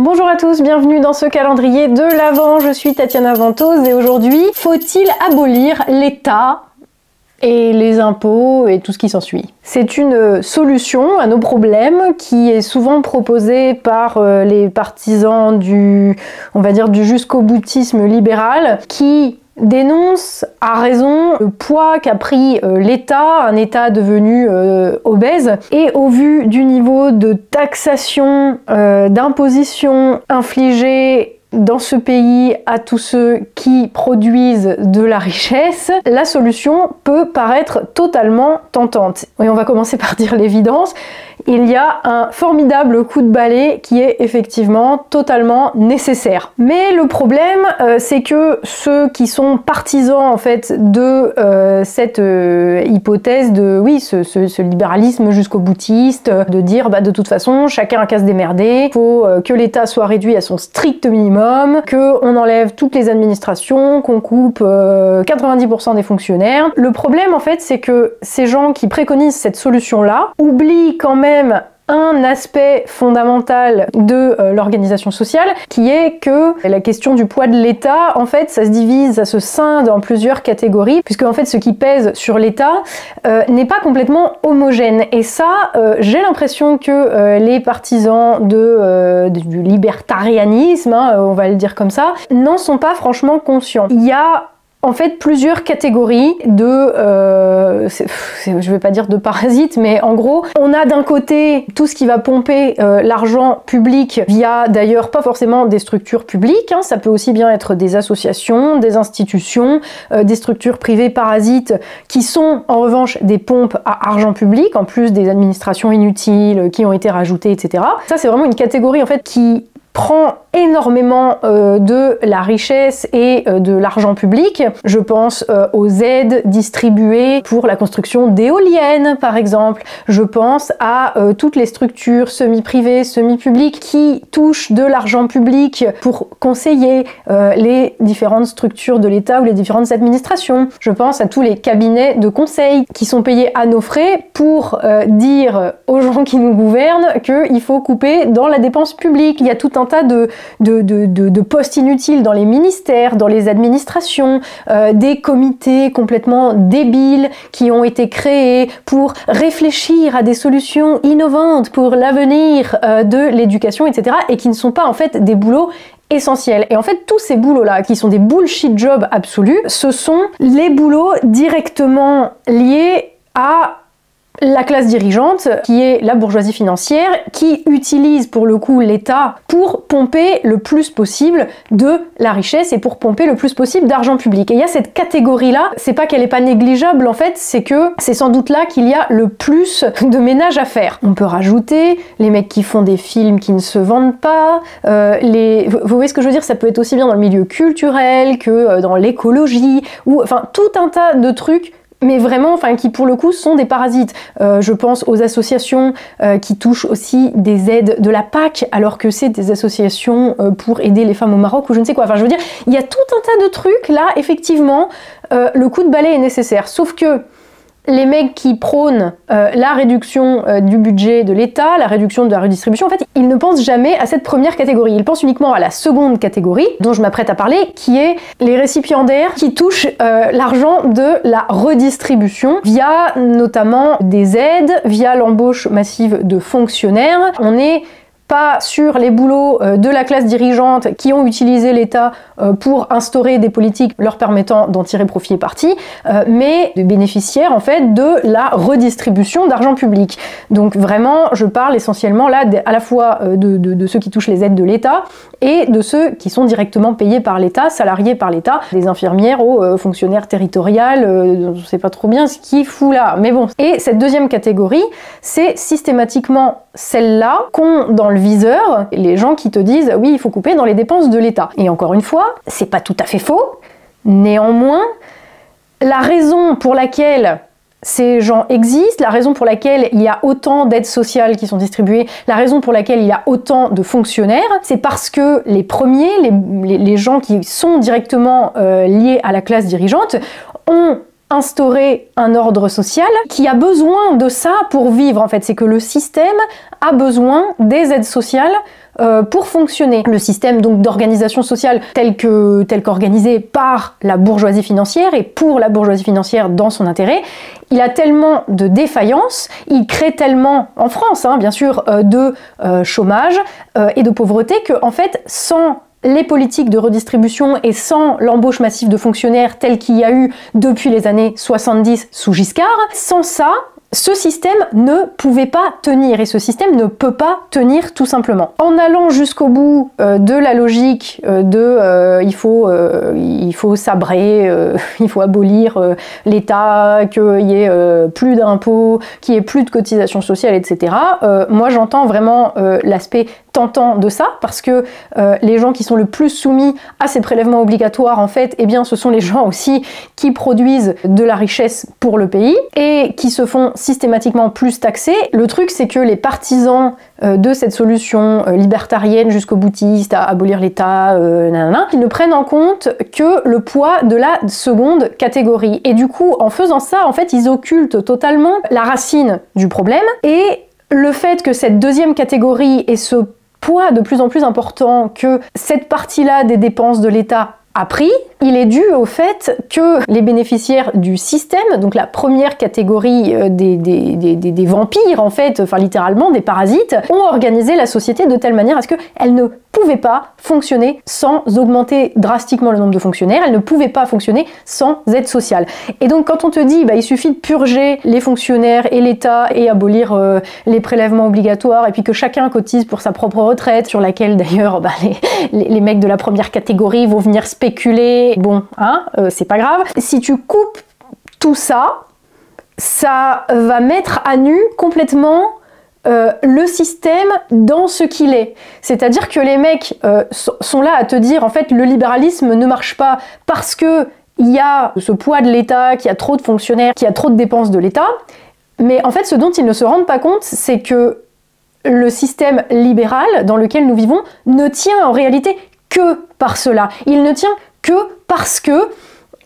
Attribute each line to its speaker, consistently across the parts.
Speaker 1: Bonjour à tous, bienvenue dans ce calendrier de l'Avent, je suis Tatiana Ventose et aujourd'hui, faut-il abolir l'État et les impôts et tout ce qui s'ensuit? C'est une solution à nos problèmes qui est souvent proposée par les partisans du jusqu'au boutisme libéral qui dénonce à raison le poids qu'a pris l'État, un État devenu obèse, et au vu du niveau de taxation, d'imposition infligée dans ce pays à tous ceux qui produisent de la richesse, la solution peut paraître totalement tentante. Et on va commencer par dire l'évidence. Il y a un formidable coup de balai qui est effectivement totalement nécessaire. Mais le problème, c'est que ceux qui sont partisans en fait de cette hypothèse de ce libéralisme jusqu'au boutiste, de dire de toute façon chacun a qu'à se démerder, faut que l'État soit réduit à son strict minimum, qu'on enlève toutes les administrations, qu'on coupe 90% des fonctionnaires. Le problème en fait, c'est que ces gens qui préconisent cette solution-là oublient quand même un aspect fondamental de l'organisation sociale, qui est que la question du poids de l'État, en fait, ça se divise, ça se scinde en plusieurs catégories, puisque en fait, ce qui pèse sur l'État n'est pas complètement homogène. Et ça, j'ai l'impression que les partisans du libertarianisme, on va le dire comme ça, n'en sont pas franchement conscients. Il y a en fait plusieurs catégories de, je vais pas dire de parasites, mais en gros, on a d'un côté tout ce qui va pomper l'argent public via d'ailleurs pas forcément des structures publiques, ça peut aussi bien être des associations, des institutions, des structures privées parasites qui sont en revanche des pompes à argent public, en plus des administrations inutiles qui ont été rajoutées, etc. Ça c'est vraiment une catégorie en fait qui prend énormément de la richesse et de l'argent public. Je pense aux aides distribuées pour la construction d'éoliennes, par exemple. Je pense à toutes les structures semi-privées, semi-publiques qui touchent de l'argent public pour conseiller les différentes structures de l'État ou les différentes administrations. Je pense à tous les cabinets de conseil qui sont payés à nos frais pour dire aux gens qui nous gouvernent qu'il faut couper dans la dépense publique. Il y a tout un tas de postes inutiles dans les ministères, dans les administrations, des comités complètement débiles qui ont été créés pour réfléchir à des solutions innovantes pour l'avenir de l'éducation, etc. et qui ne sont pas en fait des boulots essentiels. Et en fait, tous ces boulots-là, qui sont des bullshit jobs absolus, ce sont les boulots directement liés à la classe dirigeante, qui est la bourgeoisie financière, qui utilise pour le coup l'État pour pomper le plus possible de la richesse et pour pomper le plus possible d'argent public. Et il y a cette catégorie-là, c'est pas qu'elle est pas négligeable en fait, c'est que c'est sans doute là qu'il y a le plus de ménage à faire. On peut rajouter les mecs qui font des films qui ne se vendent pas, vous voyez ce que je veux dire, ça peut être aussi bien dans le milieu culturel que dans l'écologie, ou enfin tout un tas de trucs mais vraiment, qui pour le coup sont des parasites. Je pense aux associations qui touchent aussi des aides de la PAC, alors que c'est des associations pour aider les femmes au Maroc ou je ne sais quoi. Enfin, je veux dire, il y a tout un tas de trucs là, effectivement, le coup de balai est nécessaire. Sauf que les mecs qui prônent la réduction du budget de l'État, la réduction de la redistribution, en fait, ils ne pensent jamais à cette première catégorie. Ils pensent uniquement à la seconde catégorie, dont je m'apprête à parler, qui est les récipiendaires qui touchent l'argent de la redistribution via notamment des aides, via l'embauche massive de fonctionnaires. On est pas sur les boulots de la classe dirigeante qui ont utilisé l'État pour instaurer des politiques leur permettant d'en tirer profit et parti, mais de bénéficiaires en fait de la redistribution d'argent public. Donc vraiment, je parle essentiellement là à la fois de ceux qui touchent les aides de l'État et de ceux qui sont directement payés par l'État, salariés par l'État, des infirmières aux fonctionnaires territoriales, on ne sait pas trop bien ce qu'il fout là, mais bon. Et cette deuxième catégorie, c'est systématiquement celle-là qu'ont dans le viseur les gens qui te disent oui, il faut couper dans les dépenses de l'État. Et encore une fois, c'est pas tout à fait faux. Néanmoins, la raison pour laquelle ces gens existent, la raison pour laquelle il y a autant d'aides sociales qui sont distribuées, la raison pour laquelle il y a autant de fonctionnaires, c'est parce que les premiers, les gens qui sont directement liés à la classe dirigeante, ont instauré un ordre social qui a besoin de ça pour vivre, en fait. C'est que le système a besoin des aides sociales pour fonctionner. Le système donc d'organisation sociale tel qu'organisé par la bourgeoisie financière et pour la bourgeoisie financière dans son intérêt, il a tellement de défaillances, il crée tellement, en France hein, bien sûr, de chômage et de pauvreté que en fait sans les politiques de redistribution et sans l'embauche massive de fonctionnaires telle qu'il y a eu depuis les années 70 sous Giscard, sans ça, ce système ne pouvait pas tenir et ce système ne peut pas tenir tout simplement. En allant jusqu'au bout de la logique il faut sabrer, il faut abolir l'État, qu'il y ait plus d'impôts, qu'il y ait plus de cotisations sociales, etc. Moi j'entends vraiment l'aspect tentant de ça parce que les gens qui sont le plus soumis à ces prélèvements obligatoires en fait, eh bien ce sont les gens aussi qui produisent de la richesse pour le pays et qui se font systématiquement plus taxés. Le truc c'est que les partisans de cette solution libertarienne jusqu'au boutiste à abolir l'État, ils ne prennent en compte que le poids de la seconde catégorie. Et du coup, en faisant ça, en fait, ils occultent totalement la racine du problème et le fait que cette deuxième catégorie ait ce poids de plus en plus important que cette partie-là des dépenses de l'État a pris, il est dû au fait que les bénéficiaires du système, donc la première catégorie des vampires en fait, enfin littéralement des parasites, ont organisé la société de telle manière à ce qu'elle ne pouvait pas fonctionner sans augmenter drastiquement le nombre de fonctionnaires, elle ne pouvait pas fonctionner sans aide sociale. Et donc quand on te dit il suffit de purger les fonctionnaires et l'État et abolir les prélèvements obligatoires et puis que chacun cotise pour sa propre retraite, sur laquelle d'ailleurs les mecs de la première catégorie vont venir spéculer, bon, hein, c'est pas grave. Si tu coupes tout ça, ça va mettre à nu complètement le système dans ce qu'il est. C'est-à-dire que les mecs sont là à te dire en fait le libéralisme ne marche pas parce que il y a ce poids de l'État, qu'il y a trop de fonctionnaires, qu'il y a trop de dépenses de l'État. Mais en fait ce dont ils ne se rendent pas compte, c'est que le système libéral dans lequel nous vivons ne tient en réalité que par cela. Il ne tient que parce que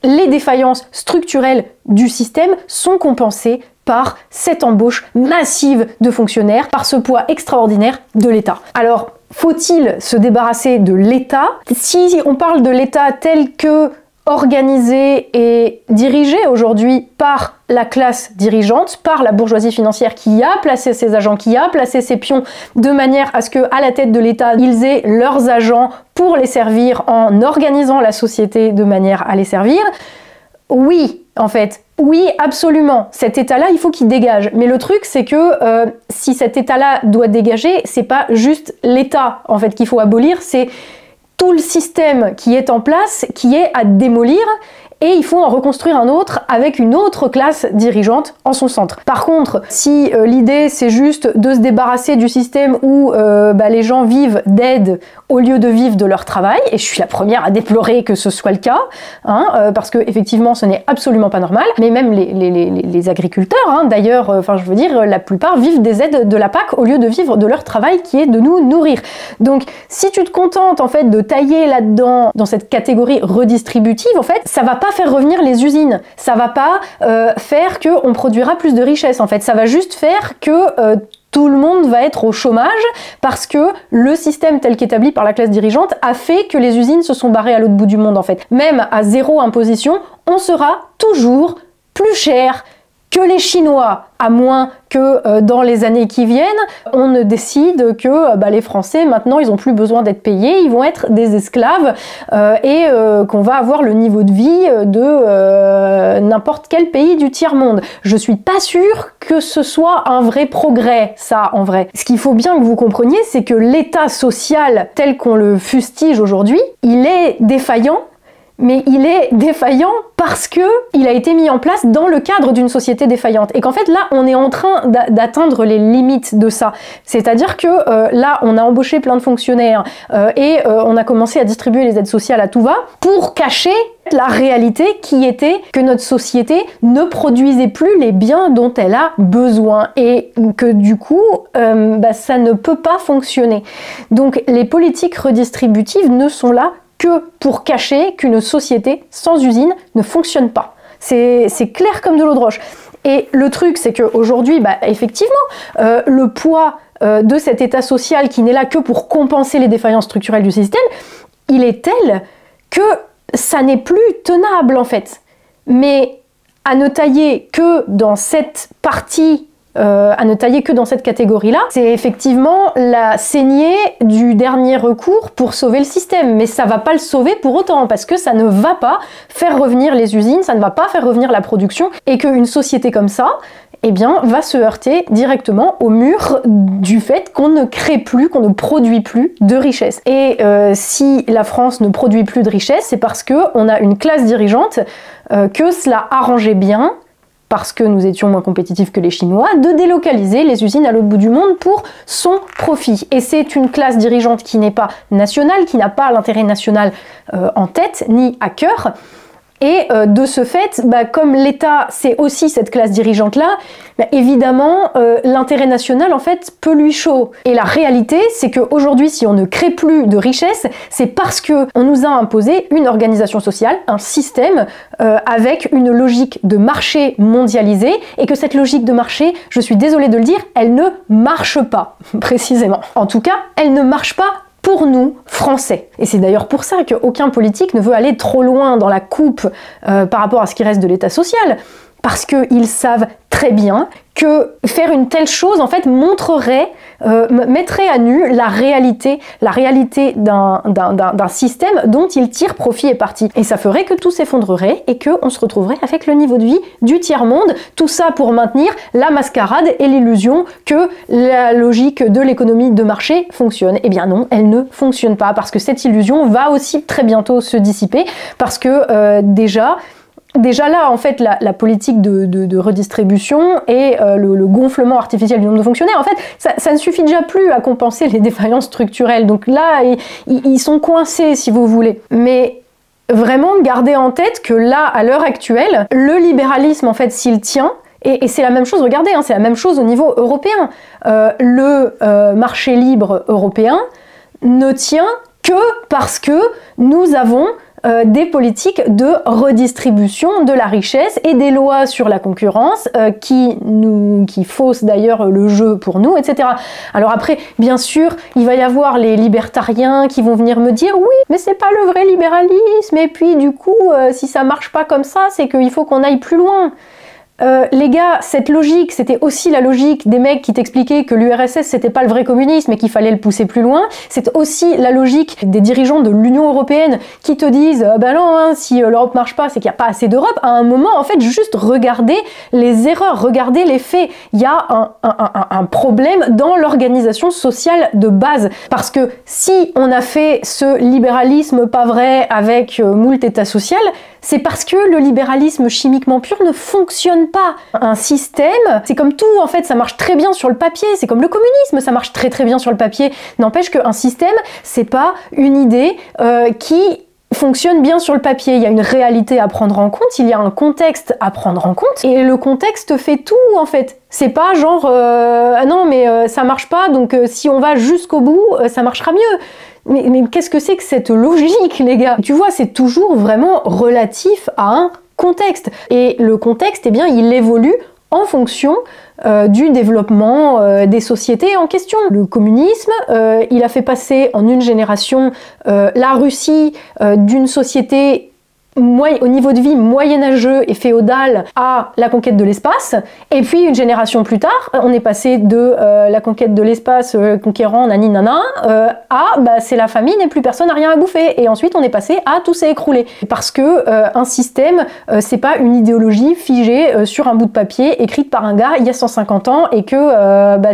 Speaker 1: les défaillances structurelles du système sont compensées par cette embauche massive de fonctionnaires, par ce poids extraordinaire de l'État. Alors, faut-il se débarrasser de l'État? Si on parle de l'État tel que organisé et dirigé aujourd'hui par la classe dirigeante, par la bourgeoisie financière qui a placé ses agents, qui a placé ses pions de manière à ce que, à la tête de l'État, ils aient leurs agents pour les servir en organisant la société de manière à les servir. Oui, en fait, oui, absolument. Cet État-là, il faut qu'il dégage. Mais le truc, c'est que si cet État-là doit dégager, c'est pas juste l'État, en fait, qu'il faut abolir, c'est tout le système qui est en place, qui est à démolir, et il faut en reconstruire un autre avec une autre classe dirigeante en son centre. Par contre, si l'idée c'est juste de se débarrasser du système où les gens vivent d'aide au lieu de vivre de leur travail, et je suis la première à déplorer que ce soit le cas, hein, parce que effectivement ce n'est absolument pas normal, mais même les agriculteurs, hein, d'ailleurs, je veux dire, la plupart vivent des aides de la PAC au lieu de vivre de leur travail qui est de nous nourrir. Donc si tu te contentes en fait de tailler là-dedans, dans cette catégorie redistributive, en fait, ça va pas faire revenir les usines, ça va pas faire qu'on produira plus de richesses, en fait, ça va juste faire que tout le monde va être au chômage parce que le système tel qu'établi par la classe dirigeante a fait que les usines se sont barrées à l'autre bout du monde, en fait. Même à zéro imposition, on sera toujours plus cher que les Chinois, à moins que dans les années qui viennent, on ne décide que les Français, maintenant, ils n'ont plus besoin d'être payés, ils vont être des esclaves et qu'on va avoir le niveau de vie de n'importe quel pays du tiers-monde. Je suis pas sûre que ce soit un vrai progrès, ça, en vrai. Ce qu'il faut bien que vous compreniez, c'est que l'État social tel qu'on le fustige aujourd'hui, il est défaillant, mais il est défaillant parce que il a été mis en place dans le cadre d'une société défaillante. Et qu'en fait, là, on est en train d'atteindre les limites de ça. C'est-à-dire que là, on a embauché plein de fonctionnaires et on a commencé à distribuer les aides sociales à tout va pour cacher la réalité qui était que notre société ne produisait plus les biens dont elle a besoin et que du coup, ça ne peut pas fonctionner. Donc, les politiques redistributives ne sont là que pour cacher qu'une société sans usine ne fonctionne pas. C'est clair comme de l'eau de roche. Et le truc, c'est qu'aujourd'hui, effectivement, le poids de cet état social qui n'est là que pour compenser les défaillances structurelles du système, il est tel que ça n'est plus tenable en fait. Mais à ne tailler que dans cette partie, à ne tailler que dans cette catégorie-là, c'est effectivement la saignée du dernier recours pour sauver le système. Mais ça va pas le sauver pour autant, parce que ça ne va pas faire revenir les usines, ça ne va pas faire revenir la production, et qu'une société comme ça, eh bien, va se heurter directement au mur du fait qu'on ne crée plus, qu'on ne produit plus de richesse. Et si la France ne produit plus de richesse, c'est parce qu'on a une classe dirigeante que cela arrangeait bien, parce que nous étions moins compétitifs que les Chinois, de délocaliser les usines à l'autre bout du monde pour son profit. Et c'est une classe dirigeante qui n'est pas nationale, qui n'a pas l'intérêt national en tête, ni à cœur. Et de ce fait, comme l'État, c'est aussi cette classe dirigeante-là, évidemment, l'intérêt national, en fait, peut lui chaud. Et la réalité, c'est qu'aujourd'hui, si on ne crée plus de richesse, c'est parce qu'on nous a imposé une organisation sociale, un système, avec une logique de marché mondialisé, et que cette logique de marché, je suis désolée de le dire, elle ne marche pas, précisément. En tout cas, elle ne marche pas pour nous, Français. Et c'est d'ailleurs pour ça qu'aucun politique ne veut aller trop loin dans la coupe par rapport à ce qui reste de l'État social, parce qu'ils savent très bien que faire une telle chose, en fait, mettrait à nu la réalité d'un système dont ils tirent profit et parti. Et ça ferait que tout s'effondrerait et qu'on se retrouverait avec le niveau de vie du tiers-monde, tout ça pour maintenir la mascarade et l'illusion que la logique de l'économie de marché fonctionne. Eh bien non, elle ne fonctionne pas, parce que cette illusion va aussi très bientôt se dissiper, parce que Déjà là, en fait, la politique de redistribution et le gonflement artificiel du nombre de fonctionnaires, en fait, ça ne suffit déjà plus à compenser les défaillances structurelles. Donc là, ils sont coincés, si vous voulez. Mais vraiment, gardez en tête que là, à l'heure actuelle, le libéralisme, en fait, s'il tient, et c'est la même chose, regardez, c'est la même chose au niveau européen. Le marché libre européen ne tient que parce que nous avons des politiques de redistribution de la richesse et des lois sur la concurrence qui faussent d'ailleurs le jeu pour nous, etc. Alors après, bien sûr, il va y avoir les libertariens qui vont venir me dire oui, mais c'est pas le vrai libéralisme, et puis du coup, si ça marche pas comme ça, c'est qu'il faut qu'on aille plus loin. Les gars, cette logique, c'était aussi la logique des mecs qui t'expliquaient que l'URSS c'était pas le vrai communisme et qu'il fallait le pousser plus loin. C'est aussi la logique des dirigeants de l'Union européenne qui te disent ben non, si l'Europe marche pas, c'est qu'il n'y a pas assez d'Europe. À un moment, en fait, juste regardez les erreurs, regardez les faits. Il y a un problème dans l'organisation sociale de base. Parce que si on a fait ce libéralisme pas vrai avec moult état social, c'est parce que le libéralisme chimiquement pur ne fonctionne pas. Un système, c'est comme tout, en fait, ça marche très bien sur le papier, c'est comme le communisme, ça marche très très bien sur le papier. N'empêche qu'un système, c'est pas une idée qui fonctionne bien sur le papier. Il y a une réalité à prendre en compte, il y a un contexte à prendre en compte, et le contexte fait tout, en fait. C'est pas genre non mais ça marche pas, donc si on va jusqu'au bout, ça marchera mieux. Mais qu'est-ce que c'est que cette logique, les gars? Tu vois, c'est toujours vraiment relatif à un contexte. Et le contexte, eh bien, il évolue en fonction du développement des sociétés en question. Le communisme, il a fait passer en une génération la Russie d'une société au niveau de vie moyenâgeux et féodal à la conquête de l'espace, et puis une génération plus tard, on est passé de la conquête de l'espace, conquérant nani nana, à c'est la famine et plus personne n'a rien à bouffer, et ensuite on est passé à tout s'est écroulé. Parce que un système, c'est pas une idéologie figée sur un bout de papier, écrite par un gars il y a 150 ans, et que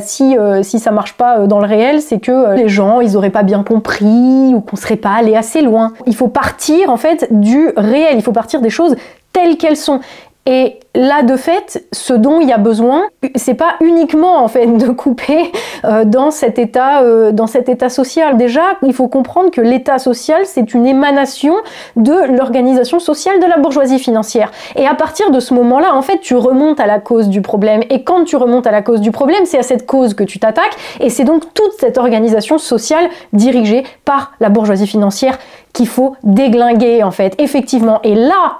Speaker 1: si ça marche pas dans le réel, c'est que les gens, ils auraient pas bien compris, ou qu'on serait pas allé assez loin. Il faut partir en fait du réel, il faut partir des choses telles qu'elles sont. Et là, de fait, ce dont il y a besoin, c'est pas uniquement en fait de couper dans cet état social. Déjà, il faut comprendre que l'état social, c'est une émanation de l'organisation sociale de la bourgeoisie financière. Et à partir de ce moment-là, en fait, tu remontes à la cause du problème. Et quand tu remontes à la cause du problème, c'est à cette cause que tu t'attaques. Et c'est donc toute cette organisation sociale dirigée par la bourgeoisie financière qu'il faut déglinguer, en fait, effectivement. Et là,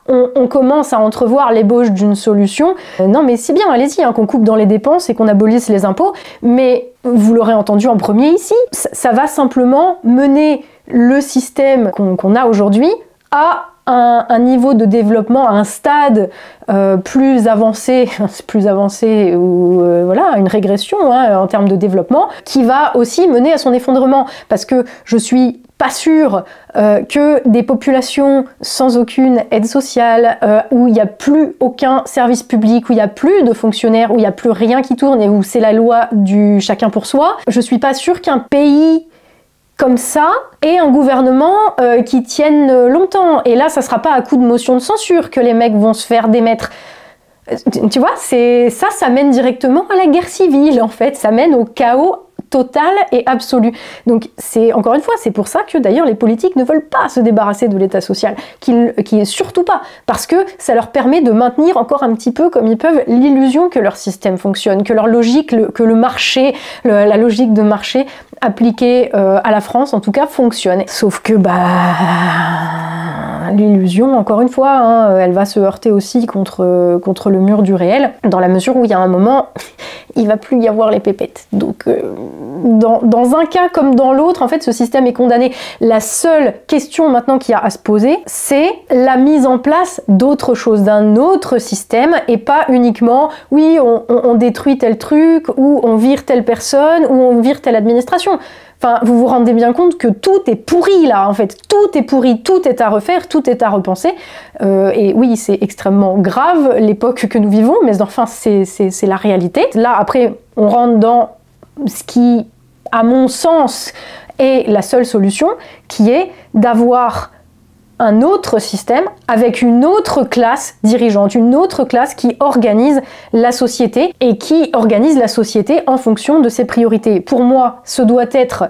Speaker 1: on commence à entrevoir l'ébauche d'une solution. Non mais c'est bien, allez-y, qu'on coupe dans les dépenses et qu'on abolisse les impôts, mais vous l'aurez entendu en premier ici, ça va simplement mener le système qu'on a aujourd'hui à un niveau de développement, à un stade plus avancé ou voilà, une régression en termes de développement, qui va aussi mener à son effondrement, parce que je suis pas sûr que des populations sans aucune aide sociale, où il n'y a plus aucun service public, où il n'y a plus de fonctionnaires, où il n'y a plus rien qui tourne et où c'est la loi du chacun pour soi, je suis pas sûre qu'un pays comme ça ait un gouvernement qui tienne longtemps. Et là, ça sera pas à coup de motion de censure que les mecs vont se faire démettre. Tu vois, ça mène directement à la guerre civile, en fait. Ça mène au chaos total et absolu. Donc encore une fois, c'est pour ça que d'ailleurs les politiques ne veulent pas se débarrasser de l'état social, qui est surtout pas, parce que ça leur permet de maintenir encore un petit peu comme ils peuvent l'illusion que leur système fonctionne, que leur logique, que le marché, la logique de marché appliquée à la France en tout cas fonctionne. Sauf que l'illusion, encore une fois, elle va se heurter aussi contre le mur du réel, dans la mesure où il y a un moment, il va plus y avoir les pépettes. Donc dans un cas comme dans l'autre, en fait, ce système est condamné. La seule question maintenant qu'il y a à se poser, c'est la mise en place d'autre chose, d'un autre système, et pas uniquement, oui, on détruit tel truc, ou on vire telle personne, ou on vire telle administration. Enfin, vous vous rendez bien compte que tout est pourri là, en fait. Tout est pourri, tout est à refaire, tout est à repenser. Et oui, c'est extrêmement grave l'époque que nous vivons, mais enfin, c'est la réalité. Là, après, on rentre dans ce qui, à mon sens, est la seule solution, qui est d'avoir un autre système avec une autre classe dirigeante, une autre classe qui organise la société et qui organise la société en fonction de ses priorités. Pour moi, ce doit être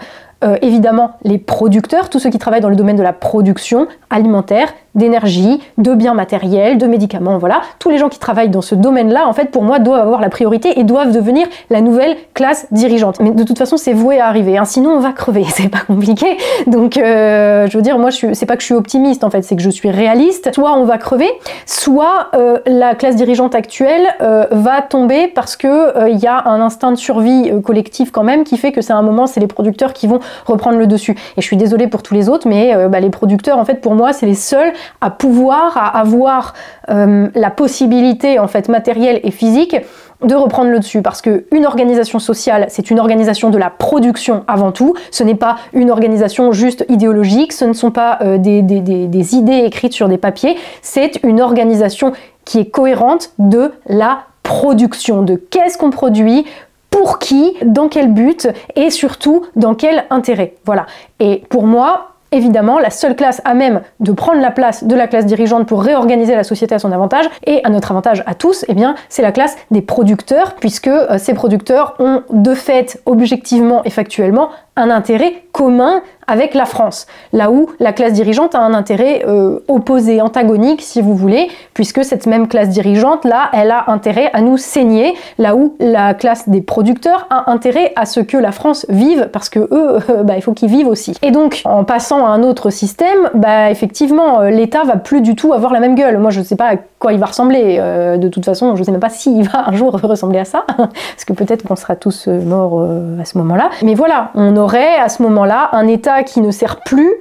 Speaker 1: évidemment les producteurs, tous ceux qui travaillent dans le domaine de la production alimentaire, d'énergie, de biens matériels, de médicaments, voilà. Tous les gens qui travaillent dans ce domaine-là, en fait, pour moi, doivent avoir la priorité et doivent devenir la nouvelle classe dirigeante. Mais de toute façon, c'est voué à arriver, sinon on va crever, c'est pas compliqué. Donc, je veux dire, moi, c'est pas que je suis optimiste, en fait, c'est que je suis réaliste. Soit on va crever, soit la classe dirigeante actuelle va tomber parce que il y a un instinct de survie collectif quand même qui fait que c'est un moment, c'est les producteurs qui vont reprendre le dessus. Et je suis désolée pour tous les autres, mais les producteurs, en fait, pour moi, c'est les seuls à pouvoir, à avoir la possibilité, en fait, matérielle et physique de reprendre le dessus, parce qu'une organisation sociale, c'est une organisation de la production avant tout, ce n'est pas une organisation juste idéologique, ce ne sont pas des idées écrites sur des papiers, c'est une organisation qui est cohérente de la production, de qu'est-ce qu'on produit, pour qui, dans quel but et surtout dans quel intérêt. Voilà. Et pour moi, évidemment, la seule classe à même de prendre la place de la classe dirigeante pour réorganiser la société à son avantage et à notre avantage à tous, eh bien, c'est la classe des producteurs, puisque ces producteurs ont de fait, objectivement et factuellement, un intérêt commun avec la France, là où la classe dirigeante a un intérêt opposé, antagonique si vous voulez, puisque cette même classe dirigeante là, elle a intérêt à nous saigner, là où la classe des producteurs a intérêt à ce que la France vive, parce que eux, il faut qu'ils vivent aussi. Et donc, en passant à un autre système, effectivement, l'État va plus du tout avoir la même gueule. Moi, je sais pas à quoi il va ressembler, de toute façon, je sais même pas s'il va un jour ressembler à ça, parce que peut-être qu'on sera tous morts à ce moment-là. Mais voilà, on aurait à ce moment-là un État qui ne sert plus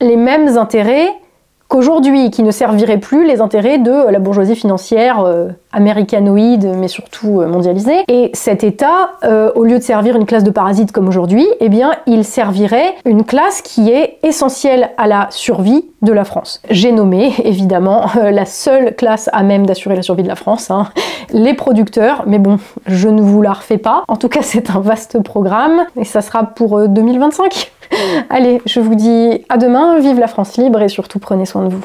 Speaker 1: les mêmes intérêts qu'aujourd'hui, qui ne servirait plus les intérêts de la bourgeoisie financière américanoïde, mais surtout mondialisée. Et cet État, au lieu de servir une classe de parasites comme aujourd'hui, eh bien, il servirait une classe qui est essentielle à la survie de la France. J'ai nommé, évidemment, la seule classe à même d'assurer la survie de la France, hein, les producteurs, mais bon, je ne vous la refais pas. En tout cas, c'est un vaste programme, et ça sera pour 2025. Allez, je vous dis à demain, vive la France libre, et surtout prenez soin de vous.